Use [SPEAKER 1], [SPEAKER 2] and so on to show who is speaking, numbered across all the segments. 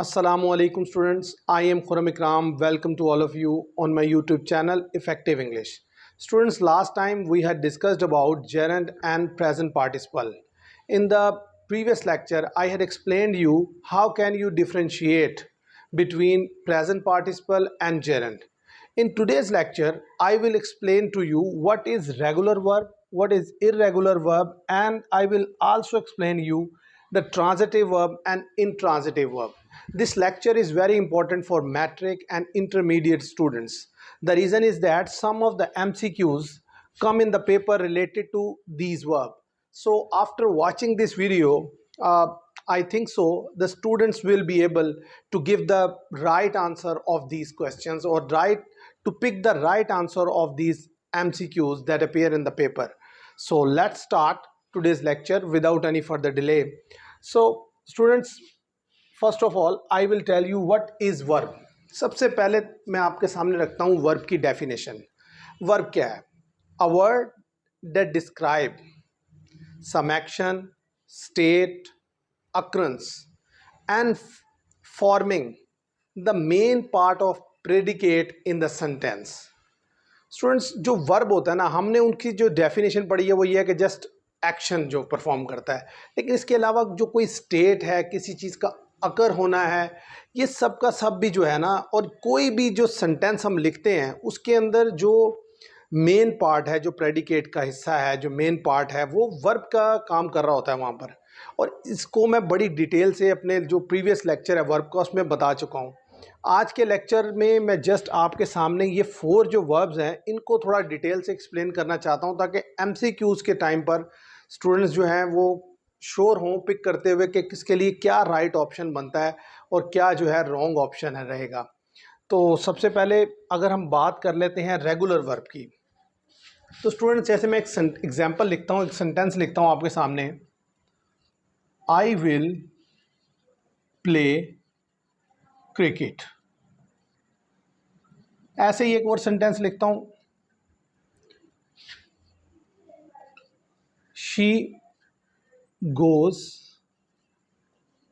[SPEAKER 1] Assalamualaikum students, I am Khurram Ikram. Welcome to all of you on my YouTube channel Effective English. Students, last time we had discussed about gerund and present participle. In the previous lecture, I had explained you how can you differentiate between present participle and gerund. In today's lecture, I will explain to you what is regular verb, what is irregular verb, and I will also explain you the transitive verb and intransitive verb. This lecture is very important for matric and intermediate students. The reason is that some of the MCQs come in the paper related to these verbs. So after watching this video, I think so the students will be able to give the right answer of these questions or to pick the right answer of these MCQs that appear in the paper. So let's start today's lecture without any further delay. So students, first of all I will tell you what is verb. सबसे पहले मैं आपके सामने रखता हूँ verb की definition. Verb क्या है? A word that describe some action, state, occurrence and forming the main part of predicate in the sentence. Students, जो वर्ब होता है ना, हमने उनकी जो डेफिनेशन पढ़ी है वो ये है कि जस्ट एक्शन जो परफॉर्म करता है, लेकिन इसके अलावा जो कोई स्टेट है, किसी चीज़ का अकर होना है, ये सब का सब भी जो है ना, और कोई भी जो सेंटेंस हम लिखते हैं उसके अंदर जो मेन पार्ट है, जो प्रेडिकेट का हिस्सा है, जो मेन पार्ट है, वो वर्ब का काम कर रहा होता है वहाँ पर. और इसको मैं बड़ी डिटेल से अपने जो प्रीवियस लेक्चर है वर्ब का उसमें बता चुका हूँ. आज के लेक्चर में मैं जस्ट आपके सामने ये 4 जो वर्ब्स हैं इनको थोड़ा डिटेल से एक्सप्लेन करना चाहता हूँ, ताकि MCQs के टाइम पर स्टूडेंट्स जो हैं वो श्योर हों पिक करते हुए कि किसके लिए क्या राइट ऑप्शन बनता है और क्या जो है रॉन्ग ऑप्शन है रहेगा. तो सबसे पहले अगर हम बात कर लेते हैं रेगुलर वर्ब की, तो स्टूडेंट्स जैसे मैं एक एग्जाम्पल लिखता हूँ, एक सेंटेंस लिखता हूँ आपके सामने. I will play cricket. ऐसे ही एक और सेंटेंस लिखता हूं. She goes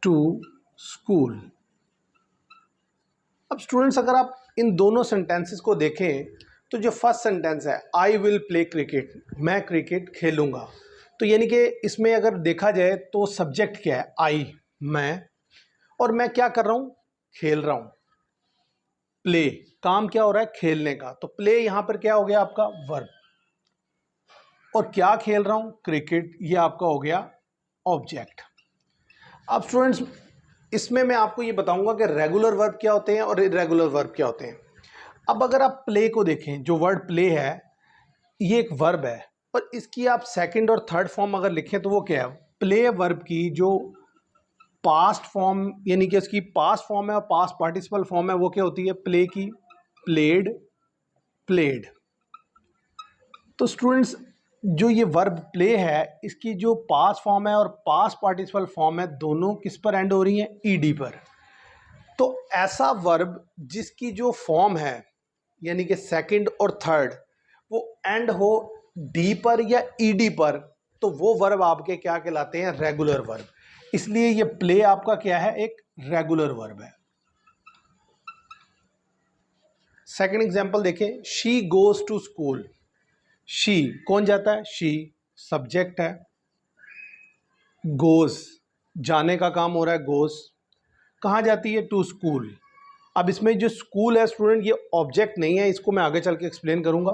[SPEAKER 1] to school. अब स्टूडेंट्स, अगर आप इन दोनों सेंटेंसेस को देखें तो जो फर्स्ट सेंटेंस है आई विल प्ले क्रिकेट, मैं क्रिकेट खेलूंगा, तो यानी कि इसमें अगर देखा जाए तो सब्जेक्ट क्या है? आई, मैं, और मैं क्या कर रहा हूं? खेल रहा हूं. प्ले, काम क्या हो रहा है? खेलने का. तो प्ले यहां पर क्या हो गया? आपका वर्ब. और क्या खेल रहा हूं? क्रिकेट. ये आपका हो गया ऑब्जेक्ट. अब स्टूडेंट्स, इसमें मैं आपको ये बताऊंगा कि रेगुलर वर्ब क्या होते हैं और इरेगुलर वर्ब क्या होते हैं. अब अगर आप प्ले को देखें, जो वर्ड प्ले है ये एक वर्ब है, और इसकी आप सेकंड और थर्ड फॉर्म अगर लिखें तो वो क्या है? प्ले वर्ब की जो पास्ट फॉर्म, यानी कि उसकी पास्ट फॉर्म है और पास्ट पार्टिसिपल फॉर्म है, वो क्या होती है? प्ले की प्लेड, प्लेड. तो स्टूडेंट्स, जो ये वर्ब प्ले है इसकी जो पास्ट फॉर्म है और पास्ट पार्टिसिपल फॉर्म है, दोनों किस पर एंड हो रही हैं? ईडी पर. तो ऐसा वर्ब जिसकी जो फॉर्म है, यानी कि सेकंड और थर्ड, वो एंड हो डी पर या ईडी पर, तो वो वर्ब आपके क्या कहलाते हैं? Regular verb. इसलिए ये प्ले आपका क्या है? एक रेगुलर वर्ब है. सेकंड एग्जांपल देखें. She goes to school. She, कौन जाता है? शी सब्जेक्ट है. गोज, जाने का काम हो रहा है. गोज कहाँ जाती है? To school. अब इसमें जो स्कूल है स्टूडेंट, ये ऑब्जेक्ट नहीं है, इसको मैं आगे चल के एक्सप्लेन करूंगा.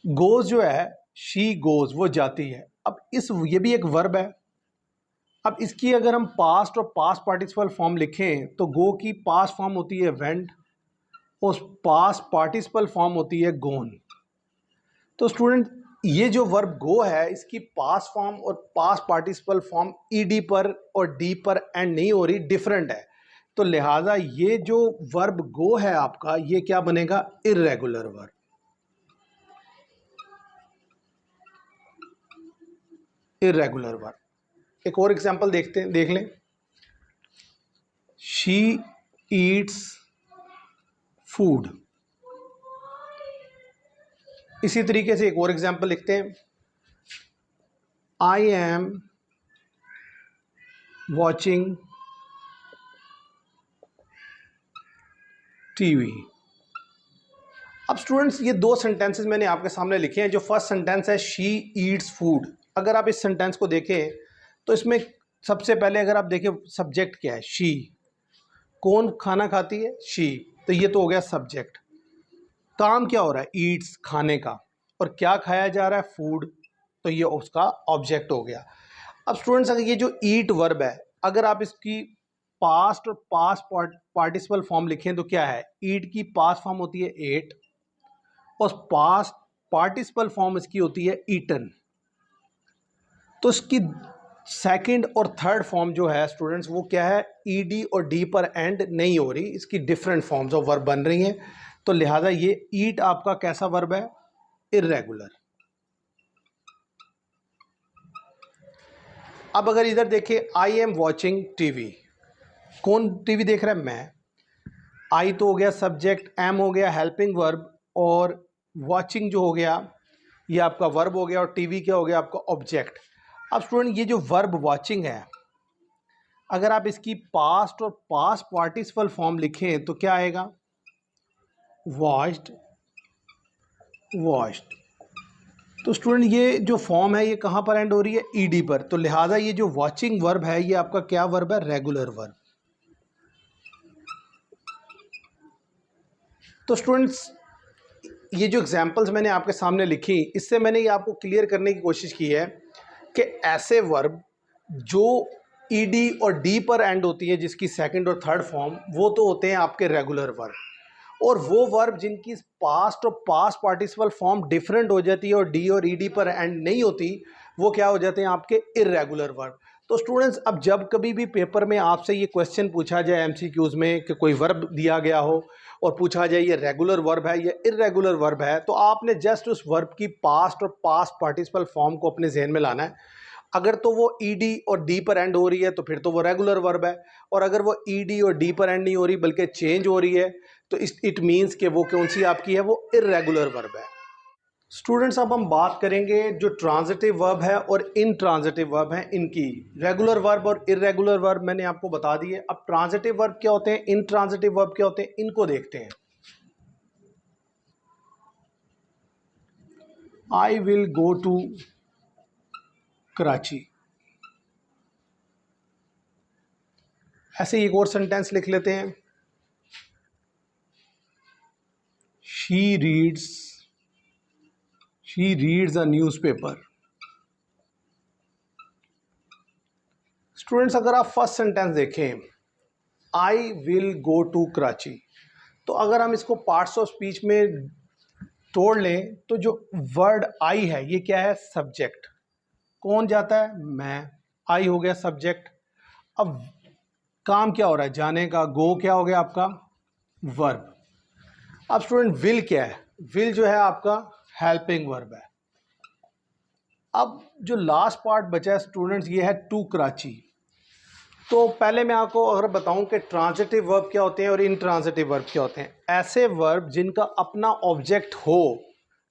[SPEAKER 1] गोज जो है, शी गोज, वो जाती है. अब ये भी एक वर्ब है. अब इसकी अगर हम पास्ट और पास्ट पार्टिसिपल फॉर्म लिखें तो गो की पास्ट फॉर्म होती है वेंट, और पास्ट पार्टिसिपल फॉर्म होती है गोन. तो स्टूडेंट, ये जो वर्ब गो है इसकी पास्ट फॉर्म और पास्ट पार्टिसिपल फॉर्म ईडी पर और डी पर एंड नहीं हो रही, डिफरेंट है. तो लिहाजा ये जो वर्ब गो है आपका, ये क्या बनेगा? Irregular verb. Irregular verb. एक और एग्जांपल देख लें. She Yeats food. इसी तरीके से एक और एग्जांपल लिखते हैं. I am watching TV. अब स्टूडेंट्स ये दो सेंटेंसेस मैंने आपके सामने लिखे हैं। जो फर्स्ट सेंटेंस है शी ईट्स फूड, अगर आप इस सेंटेंस को देखें तो इसमें सबसे पहले अगर आप देखें सब्जेक्ट क्या है, शी। कौन खाना खाती है, शी, तो ये तो हो गया सब्जेक्ट। काम क्या हो रहा है, ईट्स, खाने का, और क्या खाया जा रहा है, फूड, तो ये उसका ऑब्जेक्ट हो गया। अब स्टूडेंट्स अगर ये जो ईट वर्ब है, अगर आप इसकी पास्ट और पास्ट पार्टिसिपल फॉर्म लिखें तो क्या है, ईट की पास्ट फॉर्म होती है एट और पास्ट पार्टिसिपल फॉर्म इसकी होती है ईटन। तो इसकी सेकंड और थर्ड फॉर्म जो है स्टूडेंट्स वो क्या है, ईडी और डी पर एंड नहीं हो रही, इसकी डिफरेंट फॉर्म्स ऑफ वर्ब बन रही हैं। तो लिहाजा ये ईट आपका कैसा वर्ब है, इर्रेगुलर। अब अगर इधर देखिए आई एम वॉचिंग टीवी, कौन टीवी देख रहा है, मैं। आई तो हो गया सब्जेक्ट, एम हो गया हेल्पिंग वर्ब, और वॉचिंग जो हो गया ये आपका वर्ब हो गया, और टीवी क्या हो गया आपका ऑब्जेक्ट। अब स्टूडेंट ये जो वर्ब वॉचिंग है, अगर आप इसकी पास्ट और पास्ट पार्टिसिपल फॉर्म लिखें तो क्या आएगा, वॉच्ड, वॉच्ड। तो स्टूडेंट ये जो फॉर्म है ये कहाँ पर एंड हो रही है, ईडी पर। तो लिहाजा ये जो वॉचिंग वर्ब है ये आपका क्या वर्ब है, रेगुलर वर्ब। तो स्टूडेंट्स ये जो एग्जांपल्स मैंने आपके सामने लिखी, इससे मैंने ये आपको क्लियर करने की कोशिश की है कि ऐसे वर्ब जो ईडी और डी पर एंड होती है, जिसकी सेकंड और थर्ड फॉर्म, वो तो होते हैं आपके रेगुलर वर्ब, और वो वर्ब जिनकी पास्ट और पास्ट पार्टिसिपल फॉर्म डिफरेंट हो जाती है और डी और ईडी पर एंड नहीं होती, वो क्या हो जाते हैं आपके इर्रेगुलर वर्ब। तो स्टूडेंट्स अब जब कभी भी पेपर में आपसे ये क्वेश्चन पूछा जाए एमसीक्यूज में कि कोई वर्ब दिया गया हो और पूछा जाए ये रेगुलर वर्ब है या इर्रेगुलर वर्ब है, तो आपने जस्ट उस वर्ब की पास्ट और पास्ट पार्टिसिपल फॉर्म को अपने जहन में लाना है। अगर तो वो ईडी और डी पर एंड हो रही है तो फिर तो वो रेगुलर वर्ब है, और अगर वो ईडी और डी पर एंड नहीं हो रही बल्कि चेंज हो रही है तो इट मीन्स कि वो कौन सी आपकी है, वो इर्रेगुलर वर्ब है। स्टूडेंट्स अब हम बात करेंगे जो ट्रांजिटिव वर्ब है और इन ट्रांजिटिव वर्ब है इनकी। रेगुलर वर्ब और इर्रेगुलर वर्ब मैंने आपको बता दिए। अब ट्रांजिटिव वर्ब क्या होते हैं, इन ट्रांजिटिव वर्ब क्या होते हैं, इनको देखते हैं। I will go to Karachi, ऐसे एक और सेंटेंस लिख लेते हैं, she reads a newspaper. Students अगर आप फर्स्ट सेंटेंस देखें, I will go to Karachi, तो अगर हम इसको पार्ट्स ऑफ स्पीच में तोड़ लें तो जो वर्ड आई है ये क्या है, सब्जेक्ट। कौन जाता है, मैं, आई हो गया सब्जेक्ट। अब काम क्या हो रहा है, जाने का, गो क्या हो गया आपका वर्ब। अब स्टूडेंट विल क्या है, विल जो है आपका हेल्पिंग वर्ब है। अब जो लास्ट पार्ट बचा है स्टूडेंट्स ये है टू कराची। तो पहले मैं आपको अगर बताऊं कि ट्रांजिटिव वर्ब क्या होते हैं और इनट्रांजिटिव वर्ब क्या होते हैं। ऐसे वर्ब जिनका अपना ऑब्जेक्ट हो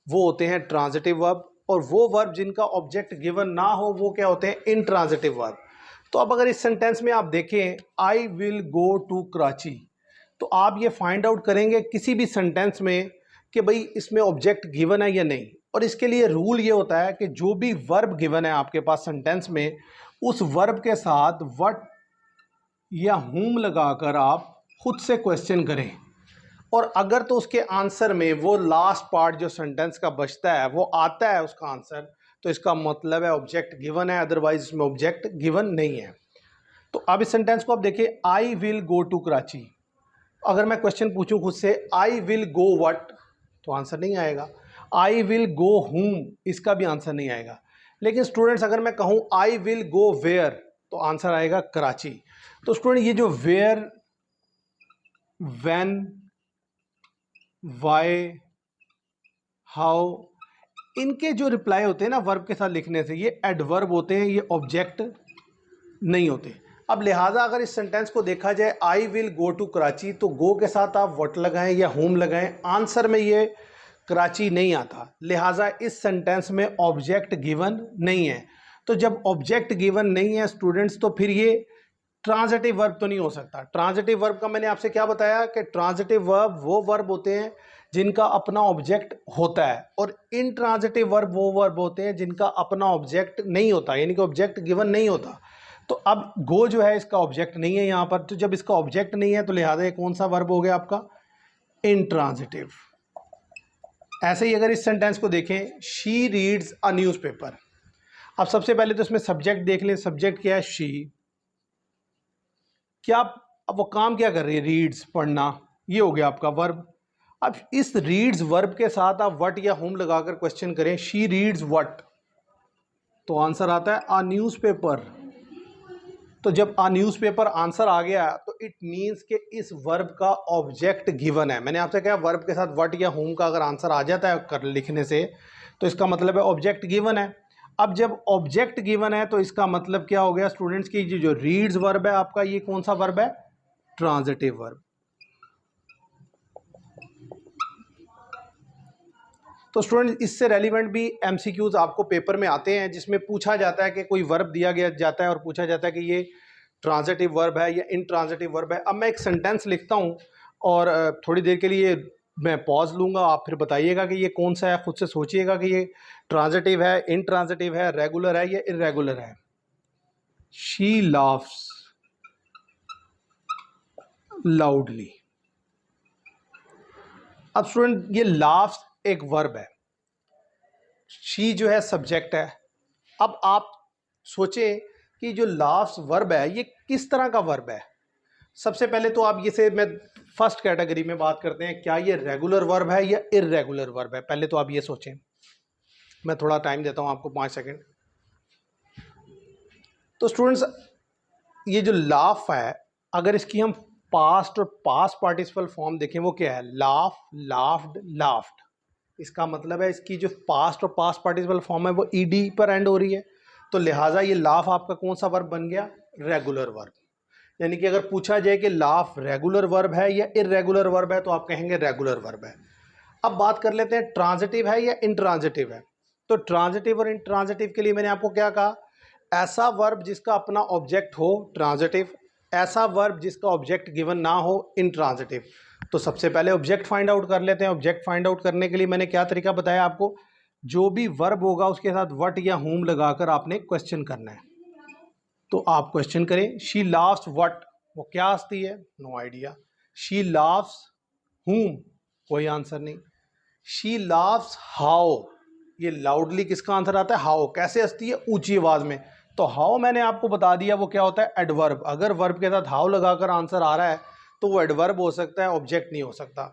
[SPEAKER 1] वो होते हैं ट्रांजिटिव वर्ब, और वो वर्ब जिनका ऑब्जेक्ट गिवन ना हो वो क्या होते हैं, इनट्रांजिटिव वर्ब। तो अब अगर इस सेंटेंस में आप देखें I will go to Karachi, तो आप ये फाइंड आउट करेंगे किसी भी सेंटेंस में कि भाई इसमें ऑब्जेक्ट गिवन है या नहीं। और इसके लिए रूल ये होता है कि जो भी वर्ब गिवन है आपके पास सेंटेंस में, उस वर्ब के साथ व्हाट या हुम लगाकर आप खुद से क्वेश्चन करें, और अगर तो उसके आंसर में वो लास्ट पार्ट जो सेंटेंस का बचता है वो आता है उसका आंसर, तो इसका मतलब है ऑब्जेक्ट गिवन है, अदरवाइज इसमें ऑब्जेक्ट गिवन नहीं है। तो अब इस सेंटेंस को आप देखिए, I will go to Karachi. अगर मैं क्वेश्चन पूछूं खुद से, आई विल गो व्हाट, तो आंसर नहीं आएगा। आई विल गो हुम, इसका भी आंसर नहीं आएगा। लेकिन स्टूडेंट्स अगर मैं कहूं आई विल गो वेयर, तो आंसर आएगा कराची। तो स्टूडेंट ये जो वेयर, व्हेन, व्हाई, हाउ, इनके जो रिप्लाई होते हैं ना वर्ब के साथ लिखने से, ये एडवर्ब होते हैं, ये ऑब्जेक्ट नहीं होते। अब लिहाजा अगर इस सेंटेंस को देखा जाए I will go to Karachi, तो गो के साथ आप व्हाट लगाएं या होम लगाएं, आंसर में ये कराची नहीं आता। लिहाजा इस सेंटेंस में ऑब्जेक्ट गिवन नहीं है। तो जब ऑब्जेक्ट गिवन नहीं है स्टूडेंट्स, तो फिर ये ट्रांजिटिव वर्ब तो नहीं हो सकता। ट्रांजिटिव वर्ब का मैंने आपसे क्या बताया कि ट्रांजिटिव वर्ब वो वर्ब होते हैं जिनका अपना ऑब्जेक्ट होता है, और इनट्रांजिटिव वर्ब वो वर्ब होते हैं जिनका अपना ऑब्जेक्ट नहीं होता, यानी कि ऑब्जेक्ट गिवन नहीं होता। तो अब गो जो है इसका ऑब्जेक्ट नहीं है यहाँ पर, तो जब इसका ऑब्जेक्ट नहीं है तो लिहाजा ये कौन सा वर्ब हो गया आपका? इनट्रांजिटिव। ऐसे ही अगर इस सेंटेंस को देखें, शी रीड्स अ न्यूज़पेपर। अब सबसे पहले तो इसमें सब्जेक्ट देख लें। सब्जेक्ट क्या है? शी। क्या अब वो काम क्या कर रही है? रीड्स, पढ़ना। ये हो गया आपका वर्ब। अब इस रीड्स वर्ब के साथ आप व्हाट या होम लगाकर क्वेश्चन करें, शी रीड्स व्हाट, तो आंसर आता है अ न्यूज़पेपर। तो जब अ न्यूज़पेपर आंसर आ गया तो इट मीन्स कि इस वर्ब का ऑब्जेक्ट गिवन है। मैंने आपसे कहा वर्ब के साथ व्हाट या होम का अगर आंसर आ जाता है कर लिखने से, तो इसका मतलब है ऑब्जेक्ट गिवन है। अब जब ऑब्जेक्ट गिवन है तो इसका मतलब क्या हो गया स्टूडेंट्स की, जो रीड्स वर्ब है आपका, ये कौन सा वर्ब है? Transitive verb. तो स्टूडेंट इससे रेलिवेंट भी एमसीक्यूज आपको पेपर में आते हैं, जिसमें पूछा जाता है कि कोई वर्ब दिया गया जाता है और पूछा जाता है कि ये ट्रांजिटिव वर्ब है या इनट्रांजिटिव वर्ब है। अब मैं एक सेंटेंस लिखता हूँ और थोड़ी देर के लिए मैं पॉज लूँगा, आप फिर बताइएगा कि ये कौन सा है। खुद से सोचिएगा कि ये ट्रांजिटिव है, इनट्रांजिटिव है, रेगुलर है या इरेगुलर है। She laughs loudly. अब स्टूडेंट ये लाफ्स एक वर्ब है, शी जो है सब्जेक्ट है। अब आप सोचें कि जो लाफ्स वर्ब है ये किस तरह का वर्ब है। सबसे पहले तो आप ये से मैं फर्स्ट कैटेगरी में बात करते हैं, क्या ये रेगुलर वर्ब है या इरेगुलर वर्ब है। पहले तो आप ये सोचें, मैं थोड़ा टाइम देता हूं आपको 5 सेकंड। तो स्टूडेंट्स ये जो लाफ है, अगर इसकी हम पास्ट और पास्ट पार्टिसिपल फॉर्म देखें, वो क्या है? Laugh, laughed, laughed. इसका मतलब है इसकी जो पास्ट और पास्ट पार्टिसिपल फॉर्म है वो ईडी पर एंड हो रही है, तो लिहाजा ये लाफ आपका कौन सा वर्ब बन गया? Regular verb. यानी कि अगर पूछा जाए कि लाफ रेगुलर वर्ब है या इरेगुलर वर्ब है, तो आप कहेंगे रेगुलर वर्ब है। अब बात कर लेते हैं ट्रांजिटिव है या इनट्रांजिटिव है। तो ट्रांजिटिव और इनट्रांजिटिव के लिए मैंने आपको क्या कहा? ऐसा वर्ब जिसका अपना ऑब्जेक्ट हो, ट्रांजिटिव। ऐसा वर्ब जिसका ऑब्जेक्ट गिवन ना हो, इनट्रांजिटिव। तो सबसे पहले ऑब्जेक्ट फाइंड आउट कर लेते हैं। ऑब्जेक्ट फाइंड आउट करने के लिए मैंने क्या तरीका बताया आपको? जो भी वर्ब होगा उसके साथ व्हाट या हुम लगाकर आपने क्वेश्चन करना है। तो आप क्वेश्चन करें, शी लाफ्स व्हाट, वो क्या हंसती है? No idea. शी लाफ्स हुम, कोई आंसर नहीं। शी लाफ्स हाउ, ये लाउडली किसका आंसर आता है? हाउ। कैसे हंसती है? ऊंची आवाज में। तो हाउ मैंने आपको बता दिया वो क्या होता है? एडवर्ब। अगर वर्ब के साथ हाउ लगाकर आंसर आ रहा है तो वो एडवर्ब हो सकता है, ऑब्जेक्ट नहीं हो सकता।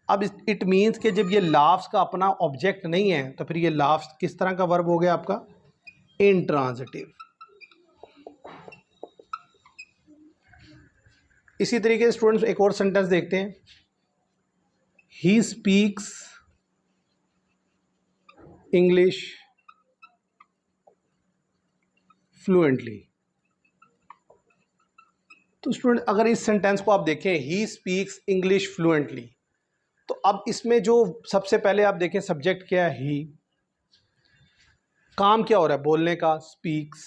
[SPEAKER 1] अब इट मीन्स कि जब ये लाफ्स का अपना ऑब्जेक्ट नहीं है तो फिर ये लाफ्स किस तरह का वर्ब हो गया आपका? इनट्रांजिटिव। इसी तरीके से स्टूडेंट्स एक और सेंटेंस देखते हैं, ही स्पीक्स इंग्लिश फ्लुएंटली। तो स्टूडेंट अगर इस सेंटेंस को आप देखें, ही स्पीक्स इंग्लिश फ्लुएंटली, तो अब इसमें जो सबसे पहले आप देखें सब्जेक्ट क्या है? ही। काम क्या हो रहा है? बोलने का। स्पीक्स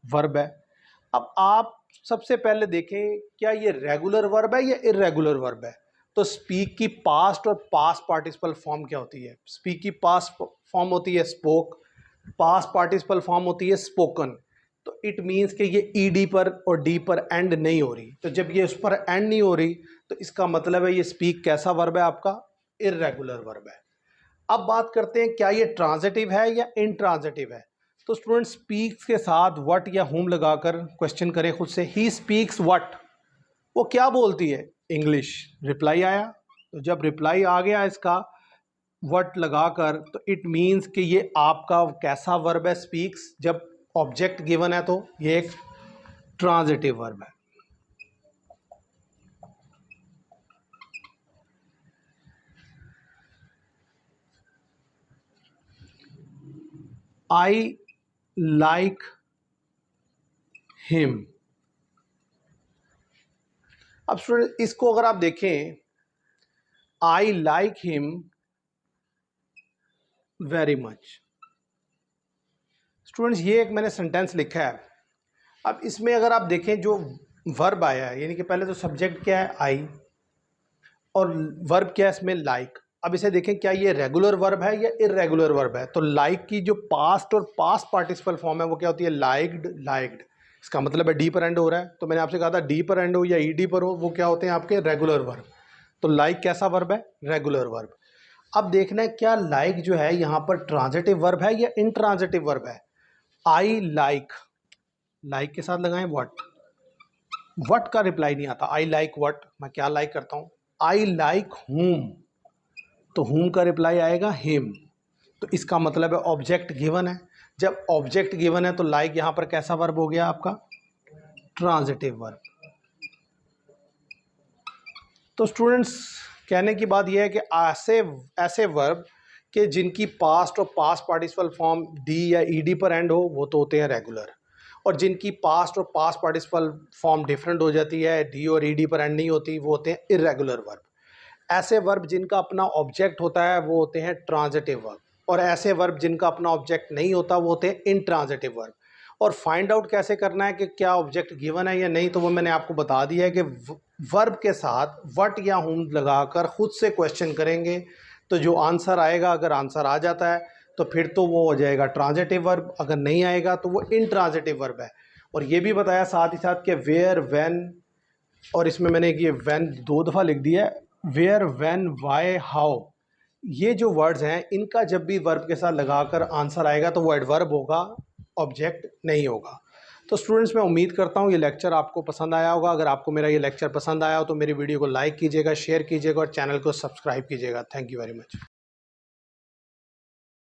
[SPEAKER 1] वर्ब है। अब आप सबसे पहले देखें क्या ये रेगुलर वर्ब है या इरेगुलर वर्ब है। तो स्पीक की पास्ट और पास्ट पार्टिसिपल फॉर्म क्या होती है? स्पीक की पास्ट फॉर्म होती है स्पोक, पास्ट पार्टिसिपल फॉर्म होती है स्पोकन। तो इट मीन्स कि ये ईडी पर और डी पर एंड नहीं हो रही। तो जब ये उस पर एंड नहीं हो रही तो इसका मतलब है ये स्पीक कैसा वर्ब है आपका? इरेगुलर वर्ब है। अब बात करते हैं क्या ये ट्रांजिटिव है या इनट्रांजिटिव है। तो स्टूडेंट स्पीक्स के साथ व्हाट या हुम लगाकर क्वेश्चन करें खुद से, ही स्पीक्स व्हाट, वो क्या बोलती है? इंग्लिश। रिप्लाई आया, तो जब रिप्लाई आ गया इसका व्हाट लगाकर, तो इट मीन्स कि ये आपका कैसा वर्ब है? स्पीक्स। जब ऑब्जेक्ट गिवन है तो ये एक ट्रांजिटिव वर्ब है। I like him. अब स्टूडेंट इसको अगर आप देखें, I like him very much. Students ये एक मैंने सेंटेंस लिखा है। अब इसमें अगर आप देखें जो वर्ब आया है, यानी कि पहले तो सब्जेक्ट क्या है आई और वर्ब क्या है इसमें लाइक। अब इसे देखें क्या ये रेगुलर वर्ब है या इरेगुलर वर्ब है। तो लाइक की जो पास्ट और पास्ट पार्टिसिपल फॉर्म है वो क्या होती है, लाइक्ड लाइक्ड। इसका मतलब है डी पर एंड हो रहा है, तो मैंने आपसे कहा था डी पर एंड हो या ईडी पर हो वो क्या होते हैं आपके रेगुलर वर्ब। तो लाइक कैसा वर्ब है, रेगुलर वर्ब। अब देखना है क्या लाइक जो है यहाँ पर ट्रांजिटिव वर्ब है या इंट्रांजिटिव वर्ब है। आई लाइक, लाइक के साथ लगाएं वट का रिप्लाई नहीं आता। आई लाइक वट, मैं क्या लाइक करता हूँ। आई लाइक हुम, तो हुम का रिप्लाई आएगा हिम। तो इसका मतलब है ऑब्जेक्ट गिवन है। जब ऑब्जेक्ट गिवन है तो लाइक यहाँ पर कैसा वर्ब हो गया आपका, ट्रांजिटिव वर्ब। तो स्टूडेंट्स कहने की बात यह है कि ऐसे वर्ब के जिनकी पास्ट और पास्ट पार्टिसिपल फॉर्म डी या ईडी पर एंड हो वो तो होते हैं रेगुलर, और जिनकी पास्ट और पास्ट पार्टिसिपल फॉर्म डिफरेंट हो जाती है, डी और ईडी पर एंड नहीं होती, वो होते हैं इरेगुलर वर्ब। ऐसे वर्ब जिनका अपना ऑब्जेक्ट होता है वो होते हैं ट्रांजिटिव वर्ब, और ऐसे वर्ब जिनका अपना ऑब्जेक्ट नहीं होता वो होते हैं इंट्रांजिटिव वर्ब। और फाइंड आउट कैसे करना है कि क्या ऑब्जेक्ट गिवन है या नहीं, तो वो मैंने आपको बता दिया है कि वर्ब के साथ वट या हुम लगाकर खुद से क्वेश्चन करेंगे, तो जो आंसर आएगा, अगर आंसर आ जाता है तो फिर तो वो हो जाएगा ट्रांजिटिव वर्ब, अगर नहीं आएगा तो वो इंट्रांजिटिव वर्ब है। और ये भी बताया साथ ही साथ कि वेयर व्हेन, और इसमें मैंने ये व्हेन 2 दफ़ा लिख दिया है, वेयर व्हेन वाई हाउ, ये जो वर्ड्स हैं इनका जब भी वर्ब के साथ लगाकर आंसर आएगा तो वो एडवर्ब होगा, ऑब्जेक्ट नहीं होगा। तो स्टूडेंट्स मैं उम्मीद करता हूँ ये लेक्चर आपको पसंद आया होगा। अगर आपको मेरा ये लेक्चर पसंद आया हो तो मेरी वीडियो को लाइक कीजिएगा, शेयर कीजिएगा और चैनल को सब्सक्राइब कीजिएगा। Thank you very much.